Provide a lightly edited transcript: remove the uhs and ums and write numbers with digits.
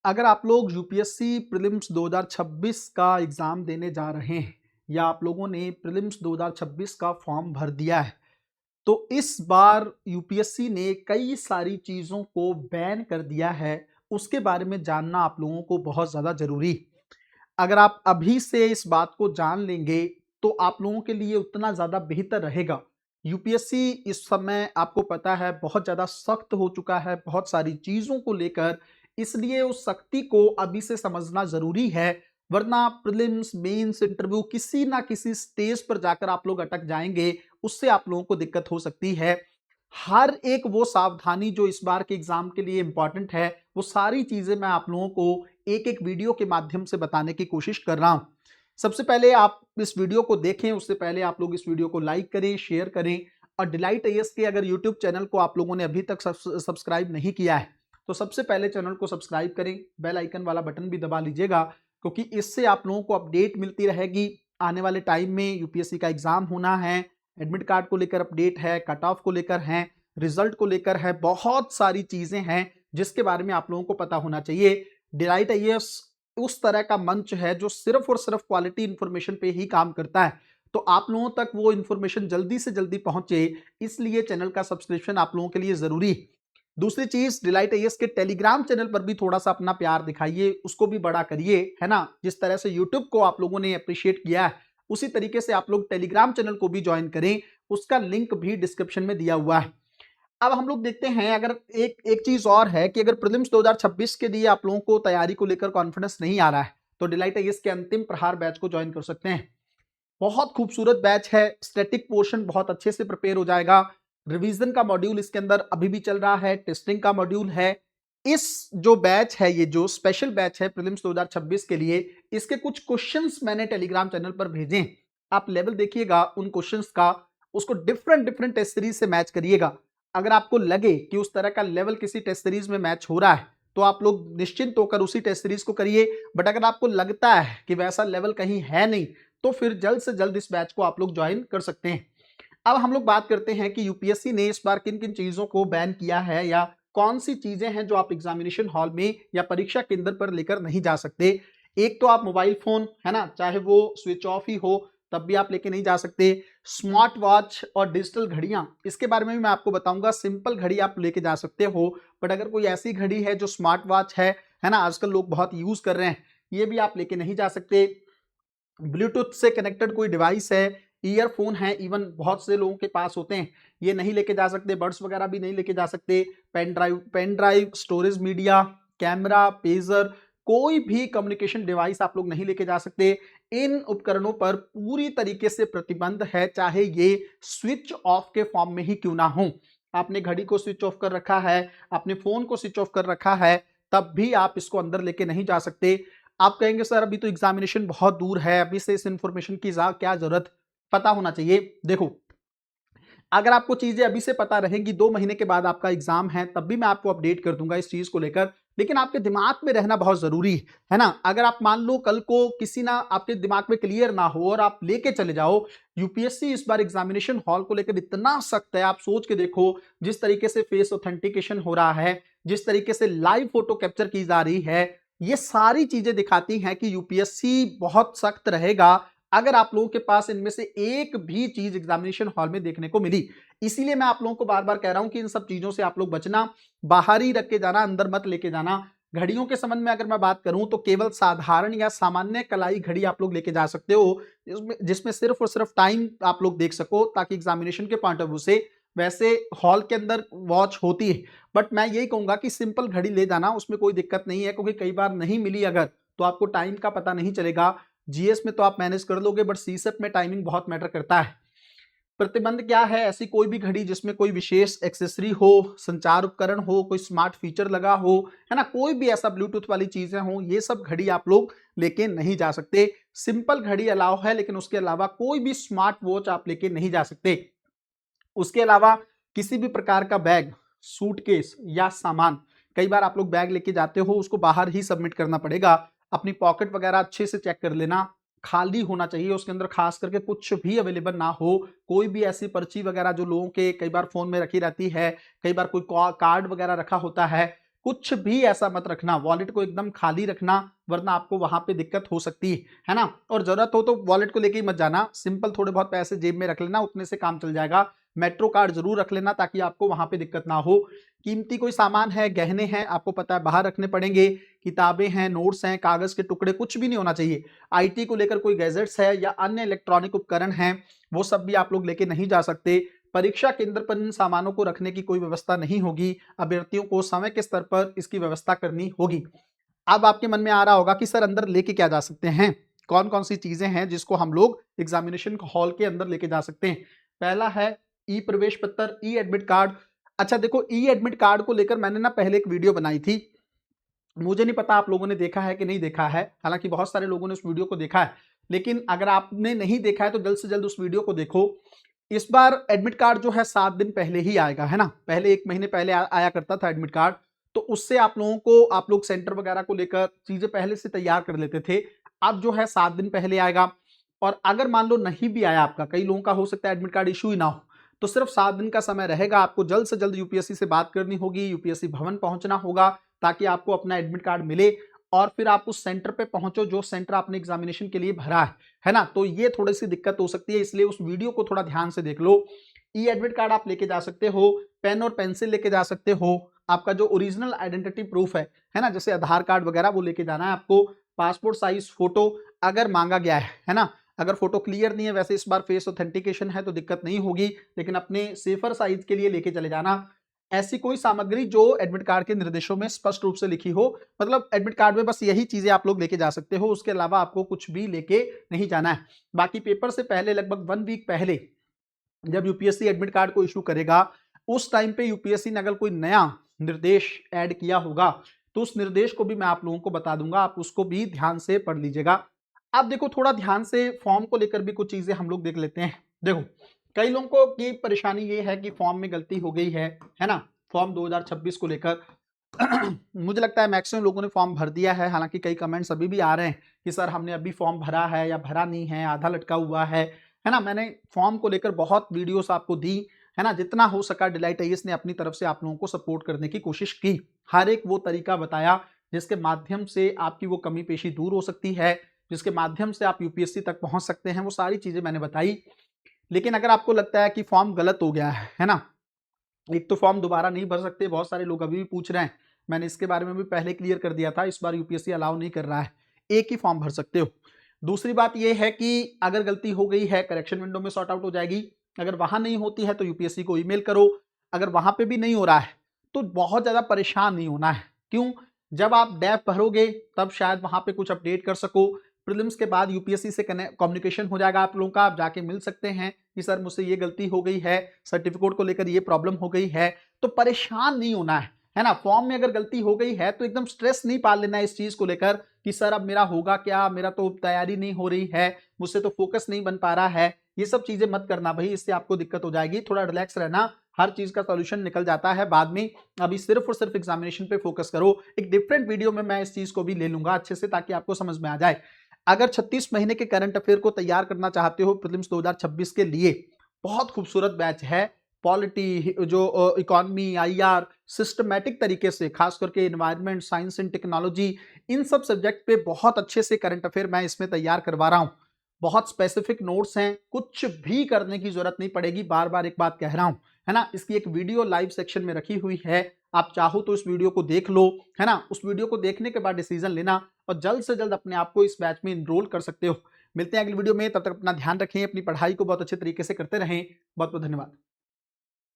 अगर आप लोग यूपीएससी प्रीलिम्स 2026 का एग्जाम देने जा रहे हैं या आप लोगों ने प्रीलिम्स 2026 का फॉर्म भर दिया है, तो इस बार यूपीएससी ने कई सारी चीजों को बैन कर दिया है। उसके बारे में जानना आप लोगों को बहुत ज्यादा जरूरी है। अगर आप अभी से इस बात को जान लेंगे तो आप लोगों के लिए उतना ज्यादा बेहतर रहेगा। यूपीएससी इस समय आपको पता है बहुत ज्यादा सख्त हो चुका है बहुत सारी चीजों को लेकर, इसलिए उस सख्ती को अभी से समझना जरूरी है, वरना प्रीलिम्स मेंस इंटरव्यू किसी ना किसी स्टेज पर जाकर आप लोग अटक जाएंगे, उससे आप लोगों को दिक्कत हो सकती है। हर एक वो सावधानी जो इस बार के एग्जाम के लिए इंपॉर्टेंट है, वो सारी चीजें मैं आप लोगों को एक एक वीडियो के माध्यम से बताने की कोशिश कर रहा हूं। सबसे पहले आप इस वीडियो को देखें, उससे पहले आप लोग इस वीडियो को लाइक करें, शेयर करें, और डिलाइट आईएएस के अगर यूट्यूब चैनल को आप लोगों ने अभी तक सब्सक्राइब नहीं किया है तो सबसे पहले चैनल को सब्सक्राइब करें, बेल आइकन वाला बटन भी दबा लीजिएगा, क्योंकि इससे आप लोगों को अपडेट मिलती रहेगी। आने वाले टाइम में यूपीएससी का एग्जाम होना है, एडमिट कार्ड को लेकर अपडेट है, कट ऑफ को लेकर है, रिजल्ट को लेकर है, बहुत सारी चीजें हैं जिसके बारे में आप लोगों को पता होना चाहिए। डिलाइट आईएएस उस तरह का मंच है जो सिर्फ और सिर्फ क्वालिटी इंफॉर्मेशन पे ही काम करता है, तो आप लोगों तक वो इंफॉर्मेशन जल्दी से जल्दी पहुंचे, इसलिए चैनल का सब्सक्रिप्शन आप लोगों के लिए जरूरी है। दूसरी चीज, डिलाइट आईएएस के टेलीग्राम चैनल पर भी थोड़ा सा अपना प्यार दिखाइए, उसको भी बड़ा करिए, है ना। जिस तरह से यूट्यूब को आप लोगों ने अप्रिशिएट किया है, उसी तरीके से आप लोग टेलीग्राम चैनल को भी ज्वाइन करें, उसका लिंक भी डिस्क्रिप्शन में दिया हुआ है। अब हम लोग देखते हैं, अगर एक एक चीज और है कि अगर प्रीलिम्स 2026 के लिए आप लोगों को तैयारी को लेकर कॉन्फिडेंस नहीं आ रहा है तो डिलाइट आईएएस के अंतिम प्रहार बैच को ज्वाइन कर सकते हैं। बहुत खूबसूरत बैच है, स्टैटिक पोर्शन बहुत अच्छे से प्रिपेयर हो जाएगा, रिवीजन का मॉड्यूल इसके अंदर अभी भी चल रहा है, टेस्टिंग का मॉड्यूल है। इस जो बैच है, ये जो स्पेशल बैच है प्रीलिम्स 2026 के लिए, इसके कुछ क्वेश्चंस मैंने टेलीग्राम चैनल पर भेजे हैं। आप लेवल देखिएगा उन क्वेश्चंस का, उसको डिफरेंट डिफरेंट टेस्ट सीरीज से मैच करिएगा। अगर आपको लगे कि उस तरह का लेवल किसी टेस्ट सीरीज में मैच हो रहा है तो आप लोग निश्चिंत होकर उसी टेस्ट सीरीज को करिए, बट अगर आपको लगता है कि वैसा लेवल कहीं है नहीं तो फिर जल्द से जल्द इस बैच को आप लोग ज्वाइन कर सकते हैं। अब हम लोग बात करते हैं कि यूपीएससी ने इस बार किन किन चीजों को बैन किया है या कौन सी चीजें हैं जो आप एग्जामिनेशन हॉल में या परीक्षा केंद्र पर लेकर नहीं जा सकते। एक तो आप मोबाइल फोन, है ना, चाहे वो स्विच ऑफ ही हो तब भी आप लेके नहीं जा सकते। स्मार्ट वॉच और डिजिटल घड़ियां, इसके बारे में भी मैं आपको बताऊंगा। सिंपल घड़ी आप लेके जा सकते हो, बट अगर कोई ऐसी घड़ी है जो स्मार्ट वॉच है ना, आजकल लोग बहुत यूज कर रहे हैं, ये भी आप लेके नहीं जा सकते। ब्लूटूथ से कनेक्टेड कोई डिवाइस है, ईयरफोन है, इवन बहुत से लोगों के पास होते हैं, ये नहीं लेके जा सकते। बड्स वगैरह भी नहीं लेके जा सकते। Pen drive, storage media, camera, pager, कोई भी कम्युनिकेशन डिवाइस आप लोग नहीं लेके जा सकते। इन उपकरणों पर पूरी तरीके से प्रतिबंध है, चाहे ये स्विच ऑफ के फॉर्म में ही क्यों ना हो। आपने घड़ी को स्विच ऑफ कर रखा है, आपने फोन को स्विच ऑफ कर रखा है, तब भी आप इसको अंदर लेके नहीं जा सकते। आप कहेंगे सर अभी तो एग्जामिनेशन बहुत दूर है, अभी से इस इंफॉर्मेशन की क्या जरूरत, पता होना चाहिए। देखो, अगर आपको चीजें अभी से पता रहेंगी, 2 महीने के बाद आपका एग्जाम है, तब भी मैं आपको अपडेट कर दूंगा इस चीज को लेकर, लेकिन आपके दिमाग में रहना बहुत जरूरी है ना। अगर आप मान लो कल को किसी ना आपके दिमाग में क्लियर ना हो और आप लेके चले जाओ, यूपीएससी इस बार एग्जामिनेशन हॉल को लेकर इतना सख्त है, आप सोच के देखो जिस तरीके से फेस ऑथेंटिकेशन हो रहा है, जिस तरीके से लाइव फोटो कैप्चर की जा रही है, ये सारी चीजें दिखाती हैं कि यूपीएससी बहुत सख्त रहेगा अगर आप लोगों के पास इनमें से एक भी चीज एग्जामिनेशन हॉल में देखने को मिली। इसीलिए मैं आप लोगों को बार बार कह रहा हूं कि इन सब चीजों से आप लोग बचना, बाहर ही रख के जाना, अंदर मत लेके जाना। घड़ियों के संबंध में अगर मैं बात करूं तो केवल साधारण या सामान्य कलाई घड़ी आप लोग लेके जा सकते हो, जिसमें सिर्फ और सिर्फ टाइम आप लोग देख सको, ताकि एग्जामिनेशन के पॉइंट ऑफ व्यू से। वैसे हॉल के अंदर वॉच होती है, बट मैं यही कहूंगा कि सिंपल घड़ी ले जाना, उसमें कोई दिक्कत नहीं है, क्योंकि कई बार नहीं मिली अगर तो आपको टाइम का पता नहीं चलेगा। जीएस में तो आप मैनेज कर लोगे, बट सीसेट में टाइमिंग बहुत मैटर करता है। प्रतिबंध क्या है, ऐसी कोई भी घड़ी जिसमें कोई विशेष एक्सेसरी हो, संचार उपकरण हो, कोई स्मार्ट फीचर लगा हो, है ना, कोई भी ऐसा ब्लूटूथ वाली चीजें हो, ये सब घड़ी आप लोग लेके नहीं जा सकते। सिंपल घड़ी अलाउ है, लेकिन उसके अलावा कोई भी स्मार्ट वॉच आप लेके नहीं जा सकते। उसके अलावा किसी भी प्रकार का बैग, सूटकेस या सामान, कई बार आप लोग बैग लेके जाते हो, उसको बाहर ही सबमिट करना पड़ेगा। अपनी पॉकेट वगैरह अच्छे से चेक कर लेना, खाली होना चाहिए, उसके अंदर खास करके कुछ भी अवेलेबल ना हो। कोई भी ऐसी पर्ची वगैरह जो लोगों के कई बार फोन में रखी रहती है, कई बार कोई कार्ड वगैरह रखा होता है, कुछ भी ऐसा मत रखना, वॉलेट को एकदम खाली रखना, वरना आपको वहां पे दिक्कत हो सकती है ना। और जरूरत हो तो वॉलेट को लेके ही मत जाना, सिंपल थोड़े बहुत पैसे जेब में रख लेना, उतने से काम चल जाएगा। मेट्रो कार्ड जरूर रख लेना ताकि आपको वहां पे दिक्कत ना हो। कीमती कोई सामान है, गहने हैं, आपको पता है बाहर रखने पड़ेंगे। किताबें हैं, नोट्स हैं, कागज के टुकड़े, कुछ भी नहीं होना चाहिए। आईटी को लेकर कोई गैजेट्स है या अन्य इलेक्ट्रॉनिक उपकरण हैं, वो सब भी आप लोग लेके नहीं जा सकते। परीक्षा केंद्र पर इन सामानों को रखने की कोई व्यवस्था नहीं होगी, अभ्यर्थियों को समय के स्तर पर इसकी व्यवस्था करनी होगी। अब आपके मन में आ रहा होगा कि सर अंदर लेके क्या जा सकते हैं, कौन कौन सी चीजें हैं जिसको हम लोग एग्जामिनेशन हॉल के अंदर लेके जा सकते हैं। पहला है ई प्रवेश पत्र, ई एडमिट कार्ड। अच्छा देखो, ई एडमिट कार्ड को लेकर मैंने ना पहले एक वीडियो बनाई थी, मुझे नहीं पता आप लोगों ने देखा है कि नहीं देखा है, हालांकि बहुत सारे लोगों ने उस वीडियो को देखा है, लेकिन अगर आपने नहीं देखा है तो जल्द से जल्द उस वीडियो को देखो। इस बार एडमिट कार्ड जो है 7 दिन पहले ही आएगा, है ना। पहले 1 महीने पहले आया करता था एडमिट कार्ड, तो उससे आप लोगों को, आप लोग सेंटर वगैरह को लेकर चीजें पहले से तैयार कर लेते थे। अब जो है 7 दिन पहले आएगा। और अगर मान लो नहीं भी आया आपका, कई लोगों का हो सकता है एडमिट कार्ड इशू ही ना हो, तो सिर्फ 7 दिन का समय रहेगा। आपको जल्द से जल्द यूपीएससी से बात करनी होगी, यूपीएससी भवन पहुंचना होगा ताकि आपको अपना एडमिट कार्ड मिले, और फिर आप उस सेंटर पे पहुंचो जो सेंटर आपने एग्जामिनेशन के लिए भरा है ना। तो ये थोड़ी सी दिक्कत हो सकती है, इसलिए उस वीडियो को थोड़ा ध्यान से देख लो। ई एडमिट कार्ड आप लेके जा सकते हो, पेन और पेंसिल लेके जा सकते हो, आपका जो ओरिजिनल आइडेंटिटी प्रूफ है ना, जैसे आधार कार्ड वगैरह, वो लेके जाना है आपको। पासपोर्ट साइज फोटो अगर मांगा गया है ना, अगर फोटो क्लियर नहीं है, वैसे इस बार फेस ऑथेंटिकेशन है तो दिक्कत नहीं होगी, लेकिन अपने सेफर साइज के लिए लेके चले जाना। ऐसी कोई सामग्री जो एडमिट कार्ड के निर्देशों में स्पष्ट रूप से लिखी हो, मतलब एडमिट कार्ड में बस यही चीजें आप लोग लेके जा सकते हो, उसके अलावा आपको कुछ भी लेके नहीं जाना है। बाकी पेपर से पहले लगभग 1 वीक पहले जब यूपीएससी एडमिट कार्ड को इशू करेगा, उस टाइम पे यूपीएससी ने अगर कोई नया निर्देश ऐड किया होगा तो उस निर्देश को भी मैं आप लोगों को बता दूंगा, आप उसको भी ध्यान से पढ़ लीजिएगा। अब देखो, थोड़ा ध्यान से फॉर्म को लेकर भी कुछ चीजें हम लोग देख लेते हैं। देखो, कई लोगों को की परेशानी ये है कि फॉर्म में गलती हो गई है ना, फॉर्म 2026 को लेकर। मुझे लगता है मैक्सिमम लोगों ने फॉर्म भर दिया है, हालांकि कई कमेंट्स अभी भी आ रहे हैं कि सर हमने अभी फॉर्म भरा है या भरा नहीं है, आधा लटका हुआ है ना। मैंने फॉर्म को लेकर बहुत वीडियोस आपको दी, है ना, जितना हो सका डिलाइट आईएएस ने अपनी तरफ से आप लोगों को सपोर्ट करने की कोशिश की। हर एक वो तरीका बताया जिसके माध्यम से आपकी वो कमी पेशी दूर हो सकती है, जिसके माध्यम से आप यूपीएससी तक पहुंच सकते हैं, वो सारी चीजें मैंने बताई। लेकिन अगर आपको लगता है कि फॉर्म गलत हो गया है ना, एक तो फॉर्म दोबारा नहीं भर सकते, बहुत सारे लोग अभी भी पूछ रहे हैं, मैंने इसके बारे में भी पहले क्लियर कर दिया था, इस बार यूपीएससी अलाउ नहीं कर रहा है, एक ही फॉर्म भर सकते हो। दूसरी बात यह है कि अगर गलती हो गई है, करेक्शन विंडो में सॉर्ट आउट हो जाएगी, अगर वहां नहीं होती है तो यूपीएससी को ईमेल करो, अगर वहां पे भी नहीं हो रहा है तो बहुत ज्यादा परेशान नहीं होना है। क्यों? जब आप डैप भरोगे तब शायद वहां पे कुछ अपडेट कर सको, प्रीलिम्स के बाद यूपीएससी से कम्युनिकेशन हो जाएगा आप लोगों का, आप जाके मिल सकते हैं कि सर मुझसे ये गलती हो गई है, सर्टिफिकेट को लेकर ये प्रॉब्लम हो गई है, तो परेशान नहीं होना है ना। फॉर्म में अगर गलती हो गई है तो एकदम स्ट्रेस नहीं पाल लेना है इस चीज को लेकर कि सर अब मेरा होगा क्या, मेरा तो तैयारी नहीं हो रही है, मुझसे तो फोकस नहीं बन पा रहा है, ये सब चीजें मत करना भाई, इससे आपको दिक्कत हो जाएगी। थोड़ा रिलैक्स रहना, हर चीज का सॉल्यूशन निकल जाता है बाद में। अभी सिर्फ और सिर्फ एग्जामिनेशन पे फोकस करो। एक डिफरेंट वीडियो में मैं इस चीज को भी ले लूंगा अच्छे से, ताकि आपको समझ में आ जाए। अगर 36 महीने के करंट अफेयर को तैयार करना चाहते हो प्रीलिम्स 2026 के लिए, बहुत खूबसूरत बैच है। पॉलिटी, जो इकोनॉमी, आईआर, सिस्टमैटिक तरीके से, खास करके एनवायरनमेंट, साइंस एंड टेक्नोलॉजी, इन सब सब्जेक्ट पे बहुत अच्छे से करंट अफेयर मैं इसमें तैयार करवा रहा हूं। बहुत स्पेसिफिक नोट्स हैं, कुछ भी करने की जरूरत नहीं पड़ेगी, बार बार एक बात कह रहा हूं, है ना। इसकी एक वीडियो लाइव सेक्शन में रखी हुई है, आप चाहो तो इस वीडियो को देख लो, है ना। उस वीडियो को देखने के बाद डिसीजन लेना और जल्द से जल्द अपने आप को इस बैच में इनरोल कर सकते हो। मिलते हैं अगली वीडियो में, तब तक अपना ध्यान रखें, अपनी पढ़ाई को बहुत अच्छे तरीके से करते रहें। बहुत बहुत धन्यवाद।